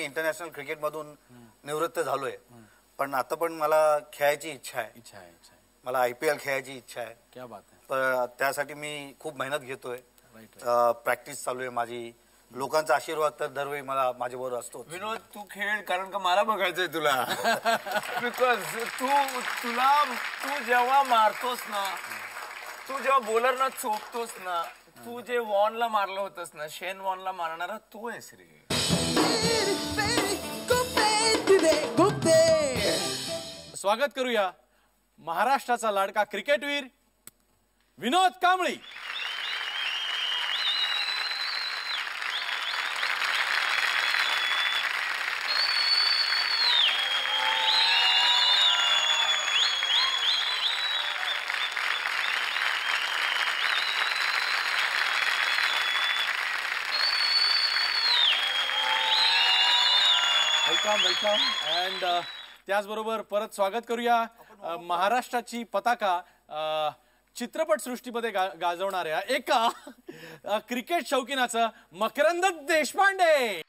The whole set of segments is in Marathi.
इंटरनॅशनल क्रिकेटमधून निवृत्त झालोय, पण आता पण मला खेळायची इच्छा आहे. मला IPL खेळायची इच्छा आहे. क्या बात आहे. तर त्यासाठी मी खूप मेहनत घेतोय. प्रॅक्टिस चालू आहे माझी. लोकांचा आशीर्वाद तर दरवेळी मला माझ्याबरोबर असतो. विनोद, तू खेळ, कारण का मला बघायचंय तुला. बिकॉज तू जेव्हा मारतोस ना, तू जेव्हा बॉलरना चोपतोस ना, तू जे वॉनला मारलं होतस ना, शेन वॉनला मारणारा तू आहेस रे. स्वागत करूया महाराष्ट्राचा लाडका क्रिकेटवीर विनोद कांबळी. वेलकम. अँड त्याचबरोबर परत स्वागत करूया महाराष्ट्राची पताका चित्रपट सृष्टीमध्ये गाजवणाऱ्या एका क्रिकेट शौकीनाचं मकरंद देशपांडे.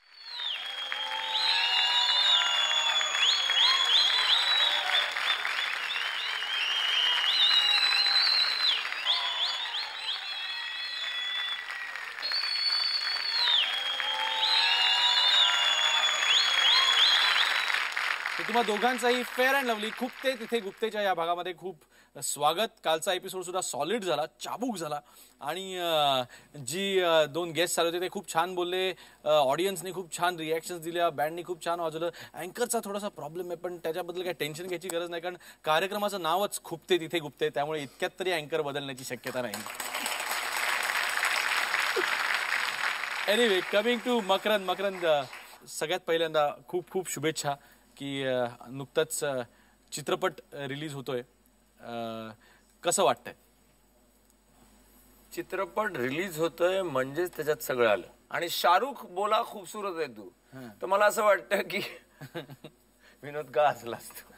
तुम्हा दोघांचाही फेअर अँड लवली खुपते तिथे गुप्तेच्या या भागामध्ये खूप स्वागत. कालचा एपिसोड सुद्धा सॉलिड झाला, चाबूक झाला आणि जी दोन गेस्ट आले होते ते खूप छान बोलले. ऑडियन्सने खूप छान रिॲक्शन्स दिल्या, बँडनी खूप छान वाजवलं. अँकरचा थोडासा प्रॉब्लेम आहे, पण त्याच्याबद्दल काही टेन्शन घ्यायची गरज नाही, कारण कार्यक्रमाचं नावच खुपते तिथे गुप्ते, त्यामुळे इतक्यात तरी अँकर बदलण्याची शक्यता नाही. एनिवे, कमिंग टू मकरंद, सगळ्यात पहिल्यांदा खूप खूप शुभेच्छा की नुकताच चित्रपट रिलीज होतोय. कसं वाटतंय? चित्रपट रिलीज होतोय म्हणजेच त्याच्यात सगळं आलं. आणि शाहरुख बोला खूपसूरत आहे तू, तर मला असं वाटतं की विनोद का हसला असतो.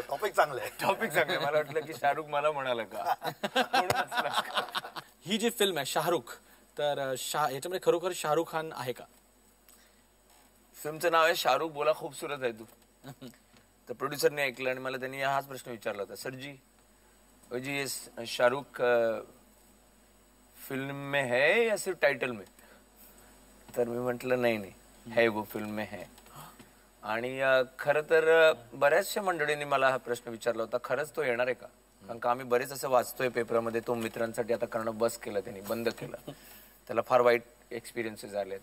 टॉपिक चांगलं आहे. मला वाटलं की शाहरुख मला म्हणाला का. ही जी फिल्म आहे शाहरुख, तर याच्यामध्ये खरोखर शाहरुख खान आहे का? फिल्मचं नाव आहे शाहरुख बोला खूबसूरत आहे तू. तर प्रोड्युसरने ऐकलं आणि मला त्यांनी हाच प्रश्न विचारला होता, सर जी ये शाहरुख फिल्म में है या सिर्फ टाइटल में? तर मी म्हटलं नाही है, वो फिल्म में है. आणि खरं तर बऱ्याचशा मंडळींनी मला हा प्रश्न विचारला होता, खरंच तो येणार आहे का? कारण का आम्ही बरेच असं वाचतोय पेपरमध्ये, तो मित्रांसाठी आता करणं बस केलं, त्यांनी बंद केलं, त्याला फार वाईट एक्सपिरियन्सेस आले.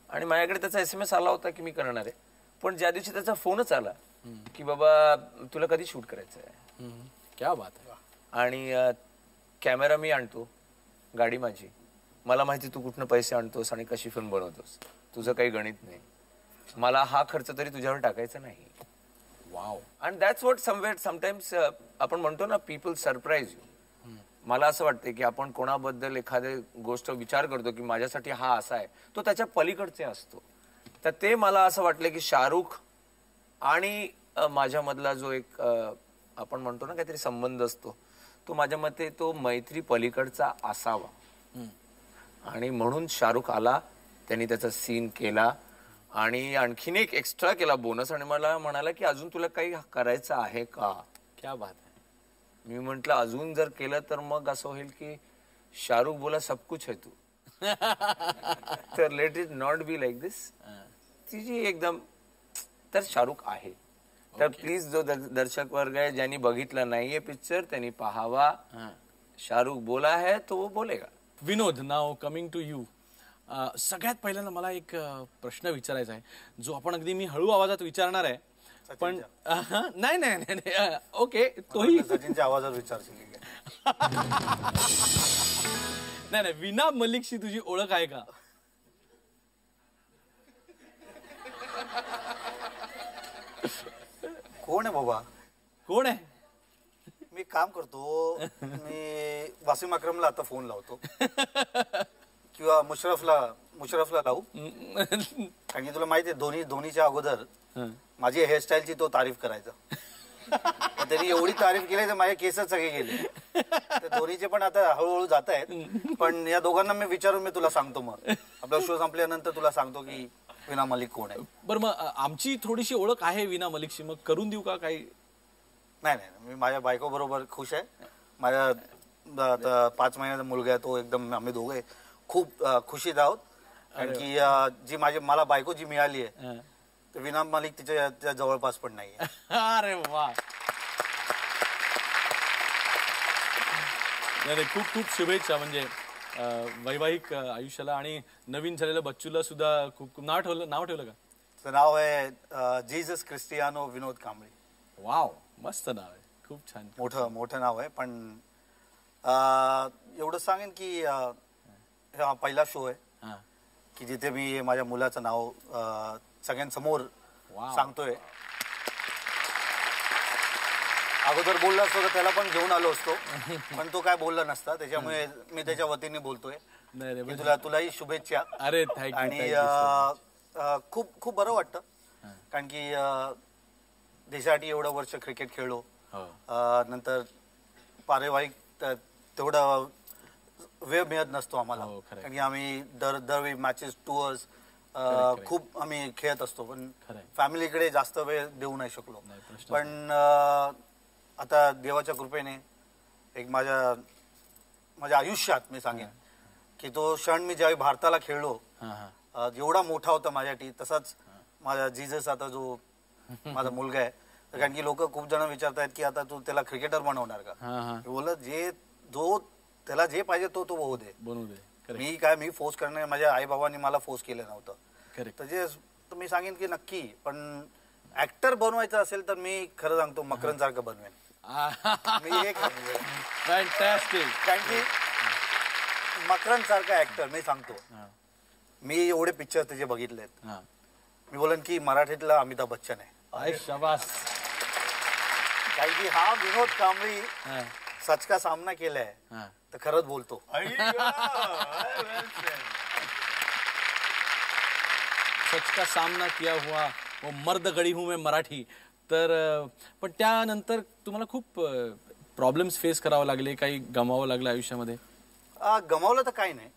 आणि माझ्याकडे त्याचा SMS आला होता की मी करणार आहे. पण ज्या दिवशी त्याचा फोनच आला की बाबा तुला कधी शूट करायचं आहे, क्या बात आहे, आणि कॅमेरा मी आणतो, गाडी माझी, मला माहिती तू कुठनं पैसे आणतोस आणि कशी फिल्म बनवतोस, तुझं काही गणित नाही, मला हा खर्च तरी तुझ्यावर टाकायचा नाही. Wow. And that's what sometimes आपण म्हणतो ना, पीपल सरप्राईज यू. मला असं वाटतं की आपण कोणाबद्दल एखादी गोष्ट विचार करतो की माझ्यासाठी हा असा आहे, तो त्याच्या पलीकडचे असतो. तर ते मला असं वाटलं की शाहरुख आणि माझ्यामधला जो एक आपण म्हणतो ना काहीतरी संबंध असतो, तो माझ्या मते तो मैत्री पलीकडचा असावा. आणि म्हणून शाहरुख आला, त्यांनी त्याचा सीन केला आणि आणखीन एक एक्स्ट्रा केला बोनस, आणि मला म्हणाला की अजून तुला काही करायचं आहे का? क्या बात आहे. मी म्हंटल अजून जर केलं तर मग असं होईल की शाहरुख बोला सब कुछ है तू. तर let it not be like this. तिची एकदम तर शाहरुख आहे. तर प्लीज जो दर्शक वर्ग आहे ज्यांनी बघितला नाहीये पिक्चर त्यांनी पाहावा. शाहरुख बोला है तो वो बोलेगा. विनोद, नाव कमिंग टू यू. सगळ्यात पहिल्यांदा मला एक प्रश्न विचारायचा आहे, जो आपण अगदी मी हळू आवाजात विचारणार आहे, पण नाही नाही नाही ओके, तोही सचिनच्या आवाजात विचारशील. नाही नाही, वीणा मलिकशी तुझी ओळख आहे का? कोण आहे बाबा? कोण आहे? मी काम करतो, मी वासिम अक्रमला आता फोन लावतो किंवा मुशरफला लावू. कारण की तुला माहिती आहे धोनीच्या अगोदर माझी हेअरस्टाईलची तो तारीफ करायचा. त्यांनी एवढी तारीफ केली तर माझे केसच सगळे गेले. तर धोनीचे पण आता हळूहळू जात आहेत. पण या दोघांना मी विचारून मी तुला सांगतो. मग आपला शो संपल्यानंतर तुला सांगतो की विना मलिक कोण आहे. बरं मग आमची थोडीशी ओळख आहे विना मलिकशी, मग करून देऊ का काही? नाही नाही, मी माझ्या बायको बरोबर खुश आहे. माझ्या आता 5 महिन्याचा मुलगा आहे, तो एकदम आम्ही दोघे खूप खुशीत आहोत. कारण की जी मला बायको जी मिळाली आहे तर विना मलिक तिच्या जवळपास पण नाही. अरे वा, नाही खूप खूप शुभेच्छा. म्हणजे वैवाहिक आयुष्याला आणि नवीन झालेलं बच्चूला सुद्धा खूप खूप नाव ठेवलं का? त्याचं नाव आहे जीसस क्रिस्टियानो विनोद कांबळे. वाव, मस्त नाव आहे, खूप छान. मोठं नाव आहे. पण एवढं सांगेन की हा पहिला शो आहे की जिथे मी माझ्या मुलाचं नाव सगळ्यांसमोर सांगतोय. अगोदर बोलला असतो तर त्याला पण घेऊन आलो असतो, पण तो काय बोलला नसता. त्याच्यामुळे मी त्याच्या वतीने बोलतोय. तुलाही शुभेच्छा. अरे थँक्यू. आणि खूप खूप बरं वाटतं, कारण की देशासाठी एवढं वर्ष क्रिकेट खेळलो. नंतर पारिवारिक तेवढा वेळ मिळत नसतो आम्हाला, कारण की आम्ही दरवेळी मॅचेस, टूर्स खूप आम्ही खेळत असतो, पण फॅमिलीकडे जास्त वेळ देऊ नाही शकलो. पण आता देवाच्या कृपेने एक माझ्या आयुष्यात मी सांगेन की तो क्षण मी ज्यावेळी भारताला खेळलो, जेवढा मोठा होता माझ्यासाठी, तसाच माझा जीजस आता जो माझा मुलगा आहे. कारण की लोक खूप जण विचारतायत की आता तू त्याला क्रिकेटर बनवणार का? बोलत त्याला जे पाहिजे तो होऊ दे, बनवू दे. मी फोर्स करणे, माझ्या आई बाबांनी मला फोर्स केलं नव्हतं. तर मी सांगेन की नक्की, पण ऍक्टर बनवायचं असेल तर मी खरं सांगतो मकरंद सारखं बनवेन. मी एक फॅन्टॅस्टिक. कारण की मकरंद सारखा ऍक्टर मी सांगतो. मी एवढे पिक्चर त्याचे बघितलेत. मी बोलन की मराठीतला अमिताभ बच्चन आहे. शाबास. कारण की हा विनोद कांबळी सच का सामना केलाय तर खरंच बोलतो. सच का सामना किया हुआ वो मर्द गडी हूं मैं मराठी. तर पण त्यानंतर तुम्हाला खूप प्रॉब्लेम्स फेस करावं लागले, काही गमावं लागलं आयुष्यामध्ये? गमावलं तर काही नाही.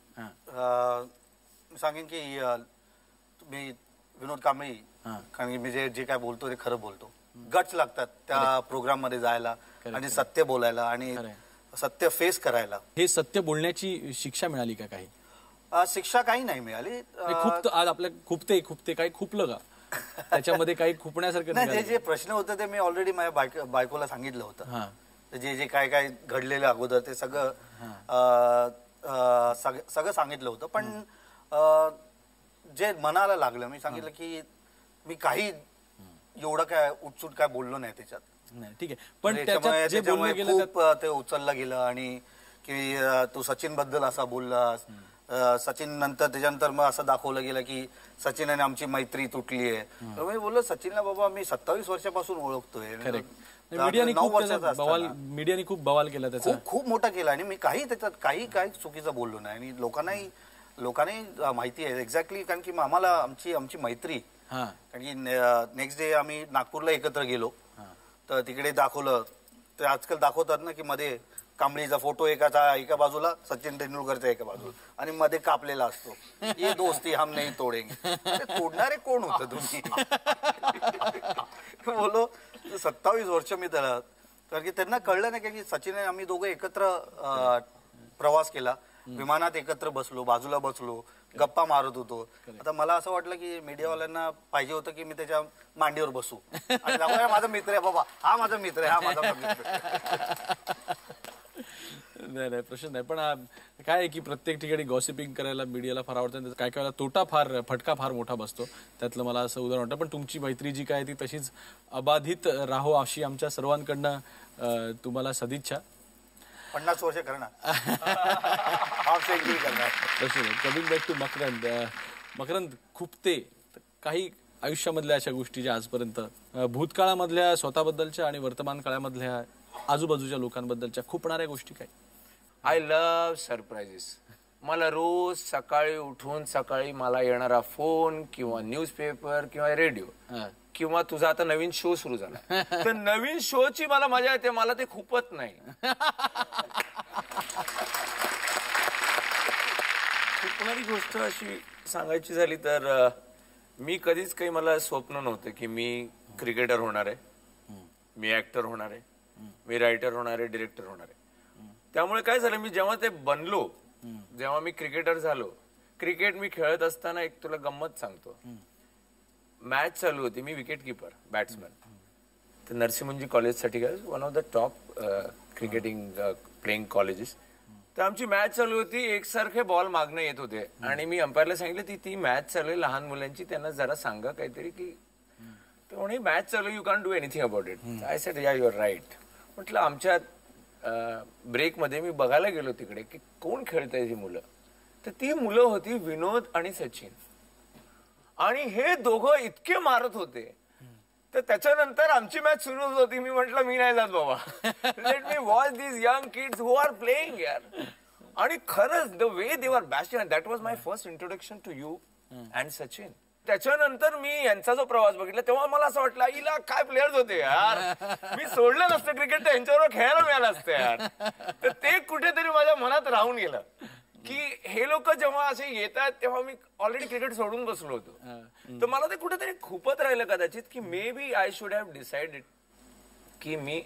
मी सांगेन की मी विनोद कांबळी, कारण की मी जे काय बोलतो ते खरं बोलतो. गट्स लागतात त्या प्रोग्राम मध्ये जायला आणि सत्य बोलायला आणि सत्य फेस करायला. हे सत्य बोलण्याची शिक्षा मिळाली का काही? शिक्षा काही नाही मिळाली. आज आपल्या खुपते काही खुपलं का त्याच्यामध्ये? काही खुपण्यासारखं नाही. ते जे प्रश्न होते ते मी ऑलरेडी माझ्या बायकोला सांगितलं होतं. जे काय घडलेलं अगोदर ते सगळं सांगितलं होतं. पण जे मनाला लागलं, मी सांगितलं की मी काही एवढं काय उठसूट काय बोललो नाही त्याच्यात. ठीक आहे, पण त्याच्यामुळे खूप ते उचललं गेलं. आणि की तू सचिन बद्दल असा बोललास, सचिन नंतर त्याच्यानंतर मग असं दाखवलं गेलं की सचिन आणि आमची मैत्री तुटली आहे. मी बोललो सचिनला बाबा मी 27 वर्षापासून ओळखतोय. मीडियाने खूप बवाल केला त्याचा, खूप मोठा केला. आणि मी काही त्याच्यात काही चुकीचं बोललो नाही. आणि लोकांनाही माहिती आहे एक्झॅक्टली, कारण की आम्हाला आमची मैत्री, कारण की नेक्स्ट डे आम्ही नागपूरला एकत्र गेलो तर तिकडे दाखवलं. ते आजकाल दाखवतात ना की मध्ये कांबळीचा फोटो एका बाजूला, सचिन तेंडुलकरच्या एका बाजूला, आणि मध्ये कापलेला असतो, ये दोस्ती हम नहीं तोडेंगे. तोडणारे कोण होतं तुम्ही? बोलो 27 वर्ष मी त्याला, कारण की त्यांना कळलं नाही की सचिन आणि आम्ही दोघं एकत्र प्रवास केला, विमानात एकत्र बसलो, बाजूला बसलो, गप्पा मारत होतो. आता मला असं वाटलं की मीडियावाल्यांना पाहिजे होतं की मी त्याच्या मांडीवर बसू आणि माझा मित्र आहे बाबा, हा माझा मित्र आहे, हा माझा मित्र. नाही प्रश्न नाही. पण काय आहे की प्रत्येक ठिकाणी गॉसिपिंग करायला मीडियाला फार आवडतं. काय काय वेळेला फटका फार मोठा बसतो. त्यातलं मला असं उदाहरण वाटतं. पण तुमची मैत्री जी काय ती तशीच अबाधित राहो अशी आमच्या सर्वांकडनं तुम्हाला सदिच्छा. 50 वर्ष करणार. कमिंग बॅक टू मकरंद खुपते, काही आयुष्यामधल्या अशा गोष्टी ज्या आजपर्यंत भूतकाळामधल्या स्वतःबद्दलच्या आणि वर्तमान काळामधल्या आजूबाजूच्या लोकांबद्दलच्या खुपणाऱ्या गोष्टी काय? I love surprises. मला रोज सकाळी उठून मला येणारा फोन किंवा न्यूजपेपर किंवा रेडिओ किंवा तुझा आता नवीन शो सुरू झाला तर नवीन शोची मला मजा येते. मला ते खूपच नाही. खुपणारी गोष्ट अशी सांगायची झाली तर मी कधीच काही मला स्वप्न नव्हतं की मी क्रिकेटर होणार आहे, मी ऍक्टर होणार आहे, मी रायटर होणार आहे, डिरेक्टर होणार आहे. त्यामुळे काय झालं, मी जेव्हा ते बनलो, जेव्हा मी क्रिकेटर झालो, क्रिकेट मी खेळत असताना एक तुला गंमत सांगतो. मॅच चालू होती, मी विकेट किपर बॅट्समॅन. तर नरसिंहजी कॉलेजसाठी काय one of the top cricketing playing colleges. तर आमची मॅच चालू होती, एकसारखे बॉल मागणं येत होते आणि मी अंपायरला सांगितलं ती मॅच चालू आहे लहान मुलांची, त्यांना जरा सांगा काहीतरी की तर म्हणे मॅच चालू you can do anything about it. I said या युअर राईट. म्हटलं आमच्या ब्रेकमध्ये मी बघायला गेलो तिकडे की कोण खेळतंय ही मुलं. तर ती मुलं होती विनोद आणि सचिन, आणि हे दोघं इतके मारत होते. तर त्याच्यानंतर आमची मॅच सुरू होती. मी म्हटलं मी नाही जात बाबा, let me watch these young kids who are playing यार. आणि खरंच the way they were basting, that was my first introduction to you and Sachin. त्याच्यानंतर मी यांचा जो प्रवास बघितला तेव्हा मला असं वाटलं हिला काय प्लेयर्स होते यार, मी सोडलं नसतं क्रिकेट तर यांच्याबरोबर खेळायला मिळालं असतं यार. तर ते कुठेतरी माझ्या मनात राहून गेलं की हे लोक जेव्हा असे येतात तेव्हा मी ऑलरेडी क्रिकेट सोडून बसलो होतो. तर मला ते कुठेतरी खूपच राहिलं कदाचित की maybe I should have decided की मी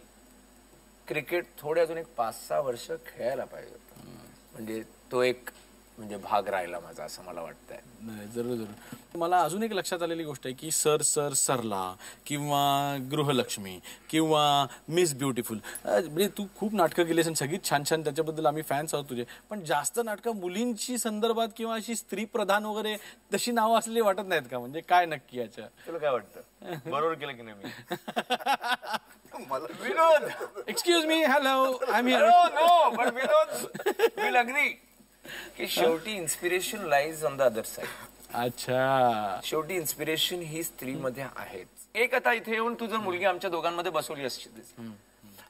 क्रिकेट थोडे अजून एक 5-6 वर्ष खेळायला पाहिजे होतं. म्हणजे तो एक म्हणजे भाग राहिला माझा असं मला वाटतंय. नाही, जरूर जरूर. मला अजून एक लक्षात आलेली गोष्ट आहे की सर सर सरला किंवा गृहलक्ष्मी किंवा मिस ब्युटिफुल, म्हणजे तू खूप नाटकं केलीस आणि सगळीच छान छान, त्याच्याबद्दल आम्ही फॅन्स आहोत तुझे. पण जास्त नाटकं मुलींची संदर्भात किंवा अशी स्त्री प्रधान वगैरे तशी नावं असलेली वाटत नाहीत का? म्हणजे काय नक्की याच्या तुला काय वाटतं? बरोबर केलं की नाही मी? Vinod, excuse me, hello, I am here. No but Vinod will agree की शेवटी inspiration lies on the other side. अच्छा, शेवटी इन्स्पिरेशन ही स्त्रीमध्ये आहेच. एक आता इथे येऊन तू जर मुलगी आमच्या दोघांमध्ये बसवली असती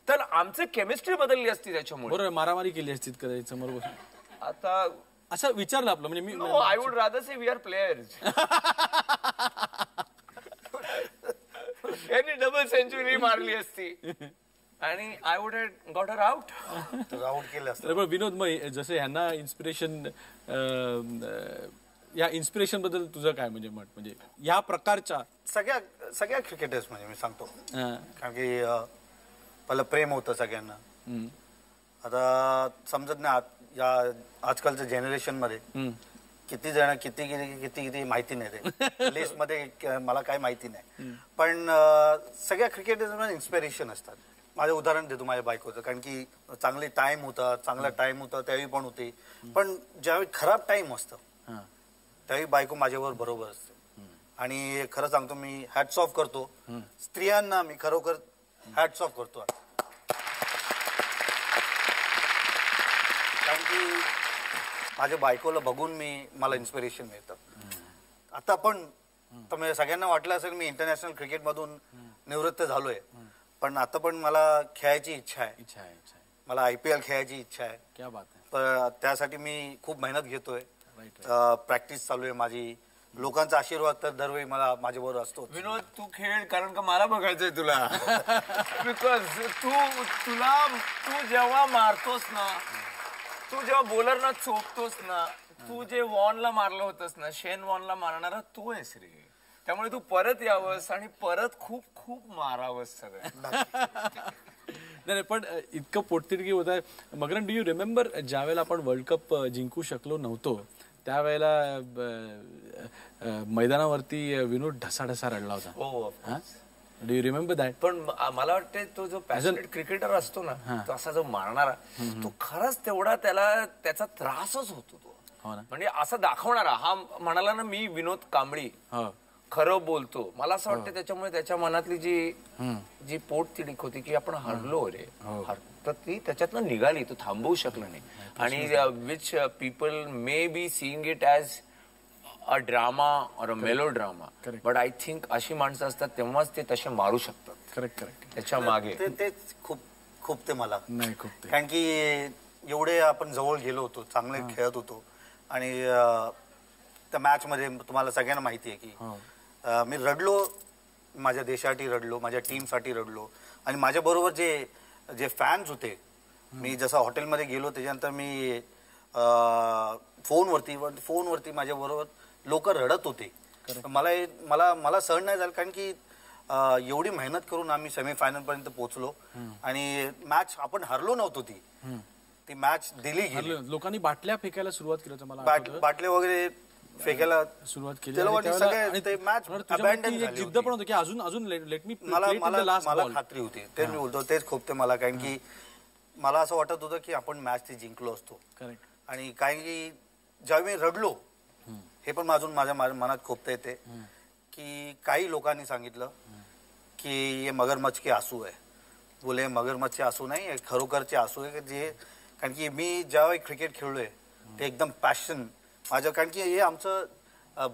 तर आमची केमिस्ट्री बदलली असती त्याच्यामुळे. बरोबर, मारामारी केली असती कधी समोर बसून. आता असं विचारलं आपलं म्हणजे मी I would rather say we are players. यांनी डबल सेंचुरी मारली असती आणि I would have got her out. Out केलं असतं. बरोबर. विनोद, मग जसं ह्यांना इन्स्पिरेशन, या इन्स्पिरेशन बद्दल तुझं काय म्हणजे मत, म्हणजे या प्रकारच्या सगळ्या क्रिकेटर्स म्हणजे मी सांगतो, कारण की पहिलं प्रेम होतं सगळ्यांना. आता समजत नाही या आजकालच्या जनरेशन मध्ये किती जण किती किती किती किती माहिती नाही ते लिस्ट मध्ये मला काय माहिती नाही. पण सगळ्या क्रिकेटर्स इन्स्पिरेशन असतात. माझं उदाहरण देतो माझ्या बायकोचं, कारण की चांगला टाइम होता त्यावेळी पण होती. पण ज्यावेळी खराब टाइम असतं त्यावेळी बायको माझ्यावर बरोबर असते. आणि खरं सांगतो मी हॅट्स ऑफ करतो स्त्रियांना, मी खरोखर हॅट्स ऑफ करतो. कारण की माझ्या बायकोला बघून मला इन्स्पिरेशन मिळतं. आता पण तर सगळ्यांना वाटलं असेल मी इंटरनॅशनल क्रिकेटमधून निवृत्त झालोय, पण आता पण मला खेळायची इच्छा आहे. मला IPL खेळायची इच्छा आहे. क्या बात आहे. पण त्यासाठी मी खूप मेहनत घेतोय. प्रॅक्टिस चालू आहे माझी. लोकांचा आशीर्वाद तर दरवेळी मला माझ्याबरोबर असतो. विनोद तू खेळ, कारण का मला बघायचंय तुला. बिकॉज तू जेव्हा मारतोस ना, तू जेव्हा बॉलरना चोपतोस ना, तू जे वॉनला मारलं होतंस ना, शेन वॉनला मारणारा तू आहेस रे. त्यामुळे तू परत यावंस आणि परत खूप खूप मारावंस सगळं. नाही, पण इतकं पोटतिडकी होत आहे. मगरन, डू यू रिमेंबर ज्यावेळेला आपण वर्ल्ड कप जिंकू शकलो नव्हतो त्यावेळेला मैदानावरती विनोद ढसाढसा रडला होता. हो, डू यू रिमेंबर दॅट? पण मला वाटतं तो जो पॅशनेट क्रिकेटर असतो ना, तो असा जो मारणारा, तो खरंच तेवढा त्याचा त्रासच होतो तो. म्हणजे असं दाखवणारा हा म्हणाला ना, मी विनोद कांबळी खरं बोलतो. मला असं वाटतं त्याच्यामुळे त्याच्या मनातली जी पोट तिडीक होती की आपण हरलो रे, तर ती त्याच्यातनं निघाली. तो थांबवू शकला नाही. आणि which people may be seeing it as a drama और अ मेलो ड्रामा, बट आय थिंक अशी माणसं असतात तेव्हाच ते तसे मारू शकतात. करेक्ट. त्याच्या मागे तेच खूप ते मला नाही खूप, कारण की एवढे आपण जवळ गेलो होतो, चांगले खेळत होतो. आणि त्या मॅच मध्ये तुम्हाला सगळ्यांना माहिती आहे की मी रडलो, माझ्या देशासाठी रडलो, माझ्या टीमसाठी रडलो. आणि माझ्या बरोबर जे फॅन्स होते, मी जसं हॉटेलमध्ये गेलो त्याच्यानंतर मी फोनवरती माझ्या बरोबर लोक रडत होते मला मला मला सहन नाही झालं, कारण की एवढी मेहनत करून आम्ही सेमीफायनल पर्यंत पोहोचलो आणि मॅच आपण हरलो नव्हतो. ती मॅच दिली गेली. लोकांनी बाटल्या फेकायला सुरुवात केली होतं मला बाटले वगैरे फेकायला सुरुवात केली. जिद्द पण होती की अजून अजून लेट मी. मला खात्री होती, ते मी बोलतो, तेच खूप ते मला, कारण की मला असं वाटत होतं की आपण मॅच ती जिंकलो असतो. आणि कारण की ज्यावेळी मी रडलो, हे पण अजून माझ्या मनात खोपता येते की काही लोकांनी सांगितलं की हे मगरमच्छ के आंसू आहे. बोले मगरमच्छ आंसू नाही, हे खरोखरचे आंसू आहे. जे कारण की मी ज्यावेळी क्रिकेट खेळलोय ते एकदम पॅशन माझं, कारण की हे आमचं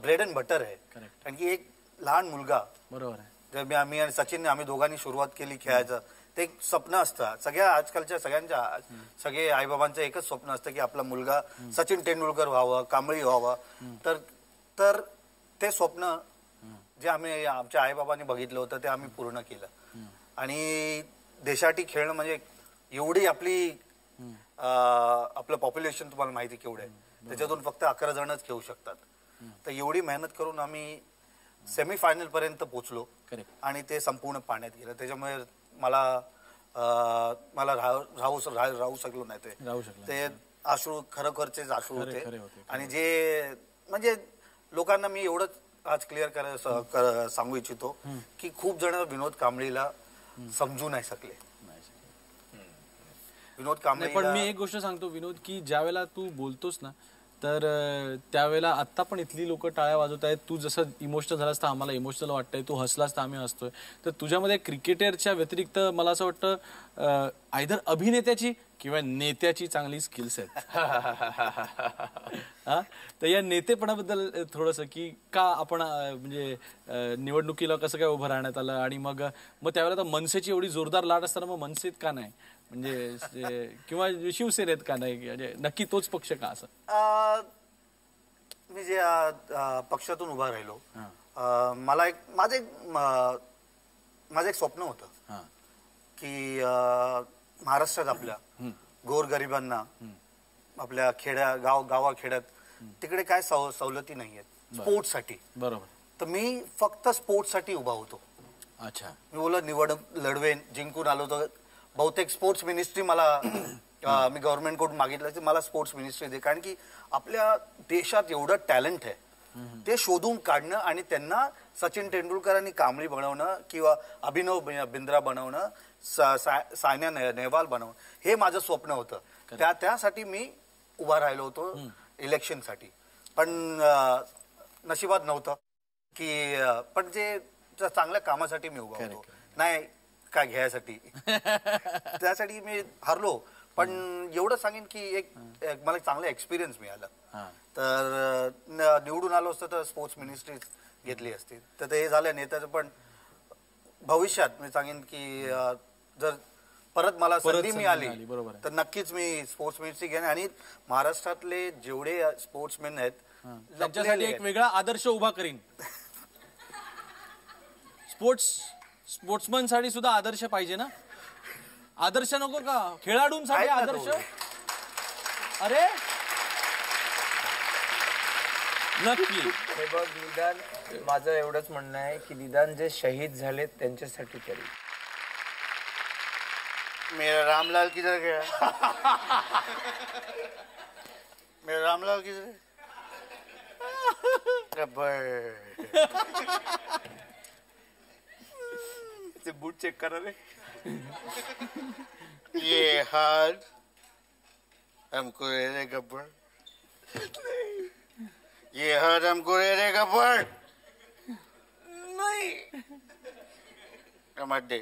ब्रेड अँड बटर आहे. कारण की एक लहान मुलगा, बरोबर आहे, जर आम्ही आणि सचिनने आम्ही दोघांनी सुरुवात केली खेळायचं, ते एक स्वप्न असतं सगळ्या आजकालच्या सगळ्यांच्या, सगळे आईबाबांचं एकच स्वप्न असतं की आपला मुलगा सचिन तेंडुलकर व्हावं, कांबळी व्हावं. तर ते स्वप्न जे आम्ही आमच्या आईबाबांनी बघितलं होतं ते आम्ही पूर्ण केलं. आणि देशासाठी खेळणं म्हणजे एवढी आपलं पॉप्युलेशन तुम्हाला माहिती केवढं आहे, त्याच्यातून फक्त 11 जणच खेळू शकतात. तर एवढी मेहनत करून आम्ही सेमीफायनल पर्यंत पोहोचलो आणि ते संपूर्ण पाण्यात गेलं. त्याच्यामुळे मला राहू शकलो नाही. ते अश्रू खरोखरचेच अश्रू होते. आणि जे म्हणजे लोकांना मी एवढंच आज क्लिअर सांगू इच्छितो की खूप जण विनोद कांबळीला समजू नाही शकले. विनोद कांबळे, पण मी एक गोष्ट सांगतो विनोद, की ज्या वेळेला तू बोलतोस ना, तर त्यावेळेला आता पण इथली लोक टाळ्या वाजवत आहेत. तू जसं इमोशनल झालास तर आम्हाला इमोशनल वाटतंय, तू हसलास तर आम्ही हसतोय. तर तुझ्यामध्ये क्रिकेटरच्या व्यतिरिक्त मला असं वाटतं आयदर अभिनेत्याची किंवा नेत्याची चांगली स्किल्स आहेत. हा, तर या नेतेपणाबद्दल थोडंसं, की का आपण म्हणजे निवडणुकीला कसं काय उभं राहण्यात आलं, आणि मग त्यावेळेला तर मनसेची एवढी जोरदार लाट असताना मग मनसेत का नाही, म्हणजे किंवा शिवसेनेत का नाही, म्हणजे नक्की तोच पक्ष का असं? मी जे पक्षातून उभा राहिलो, मला माझं एक स्वप्न होतं की महाराष्ट्रात आपल्या गोरगरिबांना, आपल्या गावाखेड्यात तिकडे काय सवलती नाहीयेत स्पोर्ट्ससाठी. बरोबर. तर मी फक्त स्पोर्ट्ससाठी उभा होतो. अच्छा. मी बोललो लढवेन, जिंकून आलो तर बहुतेक स्पोर्ट्स मिनिस्ट्री मला मी गव्हर्नमेंटकडून मागितलं की मला स्पोर्ट्स मिनिस्ट्री दे, कारण की आपल्या देशात एवढं टॅलेंट आहे ते शोधून काढणं आणि त्यांना सचिन तेंडुलकरांनी कांबळी बनवणं किंवा अभिनव बिंद्रा बनवणं, सायना नेहवाल बनवणं, हे माझं स्वप्न होतं. त्यासाठी मी उभा राहिलो होतो इलेक्शनसाठी. पण नशिबात नव्हतं की, पण जे चांगल्या कामासाठी मी उभा होतो, नाही काय घ्यायसाठी. त्यासाठी मी हरलो. पण एवढं सांगेन की मला चांगला एक्सपिरियन्स मिळाला. तर निवडून आलो असतं तर स्पोर्ट्स मिनिस्ट्री घेतली असती. तर ते हे झालं नेत्याचं. पण भविष्यात मी सांगेन की जर परत मला संधी मिळाली तर नक्कीच मी स्पोर्ट्स मिनिस्ट्री घेईन. आणि महाराष्ट्रातले जेवढे स्पोर्ट्समॅन आहेत त्यांच्यासाठी एक वेगळा आदर्श उभा करीन. स्पोर्ट्समन साठी सुद्धा आदर्श पाहिजे ना. आदर्श नको का खेळाडूंसाठी आदर्श? अरे नक्की. हे बघ, निदान माझं एवढंच म्हणणं आहे की निदान जे शहीद झालेत त्यांच्यासाठी तरी. मेरा रामलाल किधर गया? मेरा रामलाल किधर? ते बूट चेक करा रे. ये हाथ हमको रे गब्बर, ये हाथ हमको रे गब्बर नहीं मत दे.